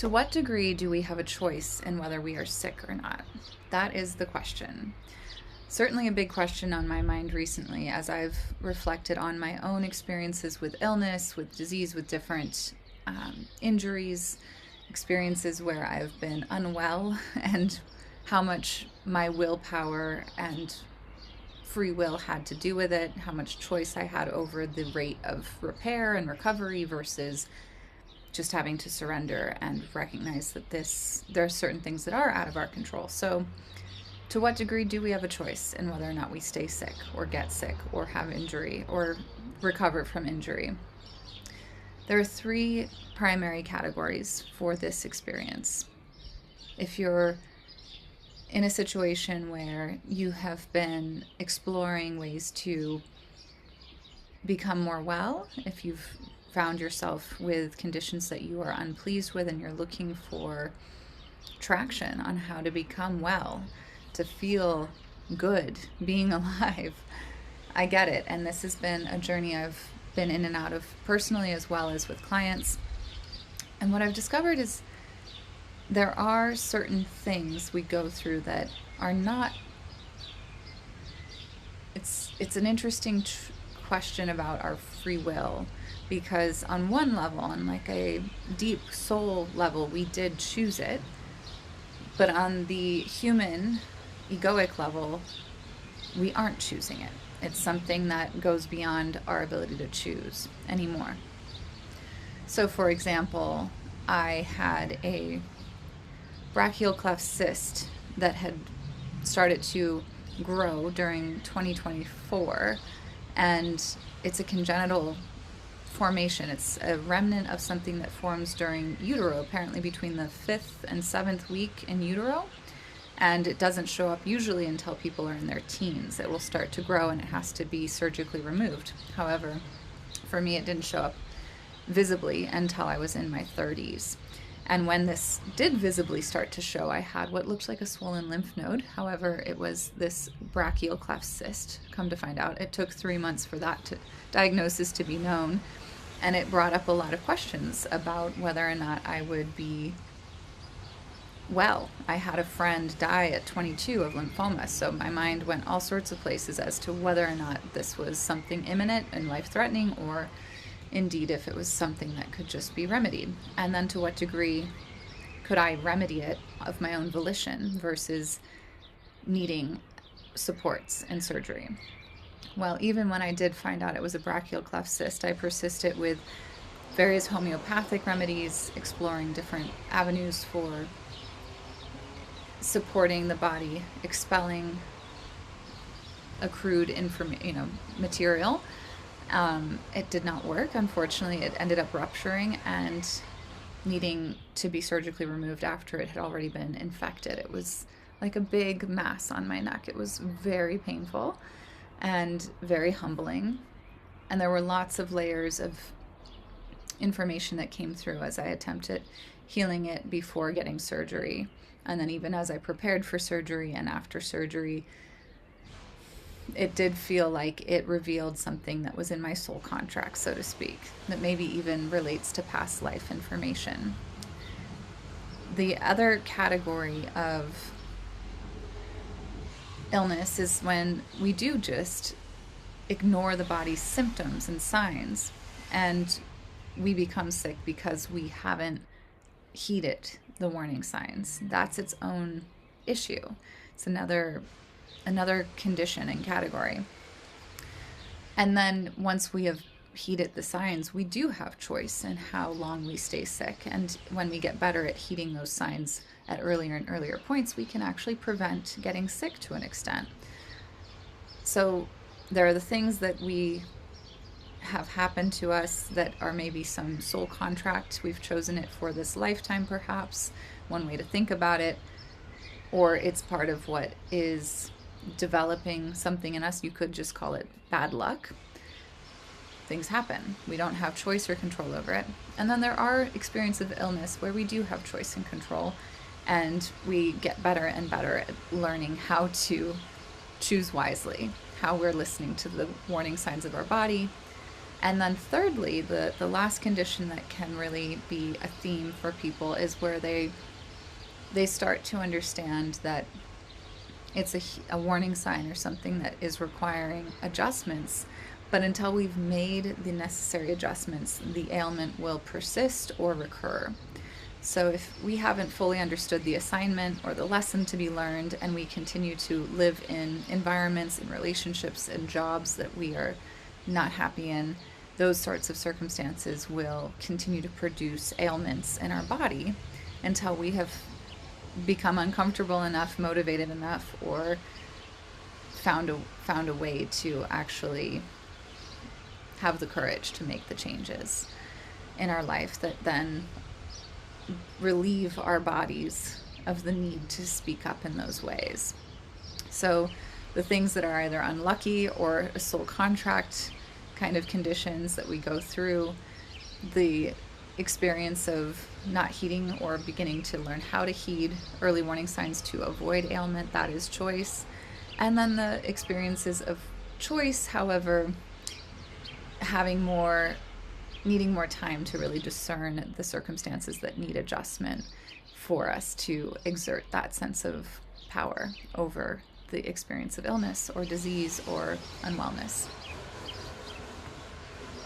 To what degree do we have a choice in whether we are sick or not? That is the question. Certainly a big question on my mind recently as I've reflected on my own experiences with illness, with disease, with different injuries, experiences where I've been unwell, and how much my willpower and free will had to do with it, how much choice I had over the rate of repair and recovery versus just having to surrender and recognize that there are certain things that are out of our control. So to what degree do we have a choice in whether or not we stay sick or get sick or have injury or recover from injury? There are three primary categories for this experience. If you're in a situation where you have been exploring ways to become more well, if you've found yourself with conditions that you are unpleased with and you're looking for traction on how to become well, to feel good being alive, I get it. And this has been a journey I've been in and out of personally as well as with clients. And what I've discovered is there are certain things we go through that are not, it's an interesting question about our free will, because on one level, on like a deep soul level, we did choose it, but on the human egoic level, we aren't choosing it. It's something that goes beyond our ability to choose anymore. So for example, I had a brachial cleft cyst that had started to grow during 2024, and it's a congenital formation. It's a remnant of something that forms during utero, apparently between the 5th and 7th week in utero, and it doesn't show up usually until people are in their teens. It will start to grow and it has to be surgically removed. However, for me it didn't show up visibly until I was in my 30s. And when this did visibly start to show, I had what looked like a swollen lymph node. However, it was this brachial cleft cyst, come to find out. It took 3 months for that diagnosis to be known. And it brought up a lot of questions about whether or not I would be well. I had a friend die at 22 of lymphoma, so my mind went all sorts of places as to whether or not this was something imminent and life-threatening, or indeed if it was something that could just be remedied. And then to what degree could I remedy it of my own volition versus needing supports and surgery. Well, even when I did find out it was a brachial cleft cyst, I persisted with various homeopathic remedies, exploring different avenues for supporting the body, expelling accrued material. It did not work. Unfortunately, it ended up rupturing and needing to be surgically removed after it had already been infected. It was like a big mass on my neck. It was very painful and very humbling. And there were lots of layers of information that came through as I attempted healing it before getting surgery. And then even as I prepared for surgery and after surgery, it did feel like it revealed something that was in my soul contract, so to speak, that maybe even relates to past life information. The other category of illness is when we do just ignore the body's symptoms and signs, and we become sick because we haven't heeded the warning signs. That's its own issue. It's another condition and category. And then once we have heeded the signs, we do have choice in how long we stay sick. And when we get better at heeding those signs at earlier and earlier points, we can actually prevent getting sick to an extent. So there are the things that we have happened to us that are maybe some soul contract. We've chosen it for this lifetime, perhaps, one way to think about it, or it's part of what is developing something in us. You could just call it bad luck. Things happen. We don't have choice or control over it. And then there are experiences of illness where we do have choice and control, and we get better and better at learning how to choose wisely, how we're listening to the warning signs of our body, And then thirdly, the last condition that can really be a theme for people is where they start to understand that it's a warning sign or something that is requiring adjustments. But until we've made the necessary adjustments, the ailment will persist or recur. So if we haven't fully understood the assignment or the lesson to be learned, and we continue to live in environments and relationships and jobs that we are not happy in, those sorts of circumstances will continue to produce ailments in our body until we have become uncomfortable enough, motivated enough, or found a way to actually have the courage to make the changes in our life that then relieve our bodies of the need to speak up in those ways. So the things that are either unlucky or a soul contract kind of conditions that we go through, the experience of not heeding or beginning to learn how to heed early warning signs to avoid ailment, that is choice. And then the experiences of choice, however, needing more time to really discern the circumstances that need adjustment for us to exert that sense of power over the experience of illness or disease or unwellness.